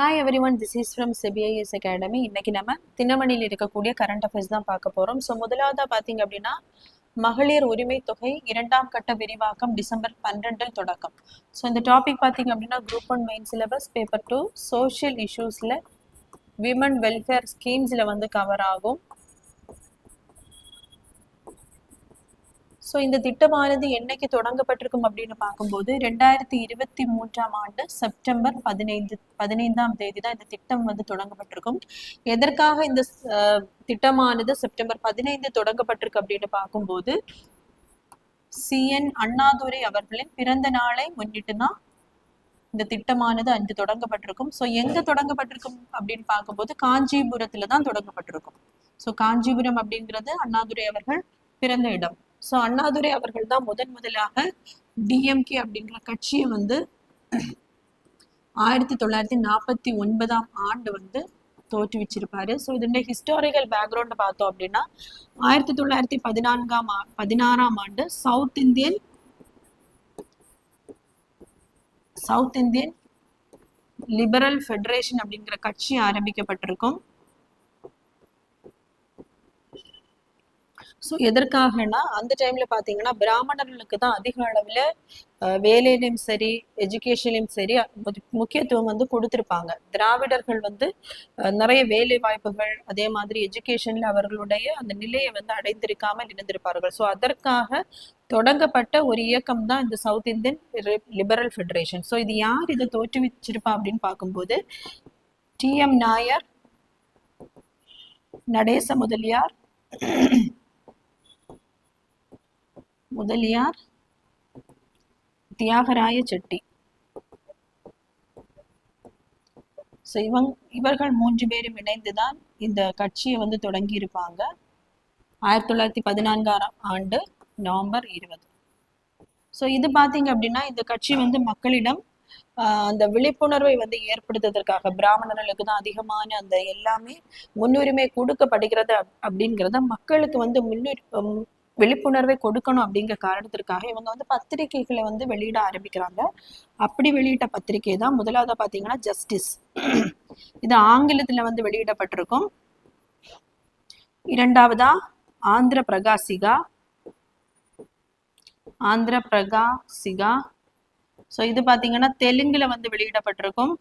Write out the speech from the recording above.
Hi everyone, this is from CBIS Academy. இன்னைக்கு நம்ம தினமணியில் இருக்கக்கூடிய கரண்ட் அஃபேர்ஸ் தான் பார்க்க போறோம். ஸோ முதலாவதா பார்த்தீங்க அப்படின்னா மகளிர் உரிமை தொகை 2ஆம் கட்ட விரிவாக்கம் டிசம்பர் 12 தொடக்கம். ஸோ இந்த டாபிக் பார்த்தீங்க அப்படின்னா group 1 main syllabus paper 2 social இஷ்யூஸ்ல விமன் வெல்ஃபேர் ஸ்கீம்ஸ்ல வந்து கவர் ஆகும். ஸோ இந்த திட்டமானது என்னைக்கு தொடங்கப்பட்டிருக்கும் அப்படின்னு பார்க்கும்போது 2023ஆம் ஆண்டு செப்டம்பர் 15ஆம் தேதி தான் இந்த திட்டம் வந்து தொடங்கப்பட்டிருக்கும். எதற்காக இந்த திட்டமானது செப்டம்பர் 15 தொடங்கப்பட்டிருக்கு அப்படின்னு பார்க்கும்போது CN அண்ணாதுரை அவர்களின் பிறந்த நாளை முன்னிட்டு தான் இந்த திட்டமானது அன்று தொடங்கப்பட்டிருக்கும். ஸோ எங்க தொடங்கப்பட்டிருக்கும் அப்படின்னு பார்க்கும்போது காஞ்சிபுரத்துல தான் தொடங்கப்பட்டிருக்கும். ஸோ காஞ்சிபுரம் அப்படிங்கிறது அண்ணாதுரை அவர்கள் பிறந்த இடம். ஸோ அண்ணாதுரை அவர்கள் தான் முதலாக DMK அப்படிங்கிற கட்சியை வந்து 1949ஆம் ஆண்டு வந்து தோற்றுவிச்சிருப்பாரு. ஸோ இதனுடைய ஹிஸ்டாரிக்கல் பேக்ரவுண்ட் பார்த்தோம் அப்படின்னா 1916ஆம் ஆண்டு சவுத் இந்தியன் லிபரல் ஃபெடரேஷன் அப்படிங்கிற கட்சி ஆரம்பிக்கப்பட்டிருக்கும். ஸோ எதற்காகனா அந்த டைம்ல பார்த்தீங்கன்னா பிராமணர்களுக்கு தான் அதிக அளவில் வேலையிலையும் சரி எஜுகேஷன்லையும் சரி முக்கியத்துவம் வந்து கொடுத்துருப்பாங்க. திராவிடர்கள் வந்து நிறைய வேலை வாய்ப்புகள் அதே மாதிரி எஜுகேஷன்ல அவர்களுடைய அந்த நிலையை வந்து அடைந்திருக்காமல் இருந்திருப்பார்கள். ஸோ அதற்காக தொடங்கப்பட்ட ஒரு இயக்கம் தான் இந்த south Indian liberal federation. So இது யார் இதை தோற்றுவிச்சிருப்பா அப்படின்னு பார்க்கும்போது TM நாயர், நடேச முதலியார், தியாகராய செட்டி. ஸோ இவர்கள் 3 பேரும் இணைந்துதான் இந்த கட்சியை வந்து தொடங்கி இருப்பாங்க 1914ஆம் ஆண்டு நவம்பர் 20. ஸோ இது பார்த்தீங்க அப்படின்னா இந்த கட்சி வந்து மக்களிடம் அந்த விழிப்புணர்வை வந்து ஏற்படுத்துவதற்காக பிராமணர்களுக்கு தான் அதிகமான அந்த எல்லாமே முன்னுரிமை கொடுக்கப்படுகிறது அப்படிங்கிறத மக்களுக்கு வந்து விழிப்புணர்வை கொடுக்கணும் அப்படிங்கிற காரணத்திற்காக இவங்க வந்து பத்திரிகைகளை வந்து வெளியிட ஆரம்பிக்கிறாங்க. அப்படி வெளியிட்ட பத்திரிகை தான் முதலாவதா பாத்தீங்கன்னா ஜஸ்டிஸ். இது ஆங்கிலத்துல வந்து வெளியிடப்பட்டிருக்கும். இரண்டாவதா ஆந்திர பிரகாசிகா. ஸோ இது பாத்தீங்கன்னா தெலுங்குல வந்து வெளியிடப்பட்டிருக்கும்.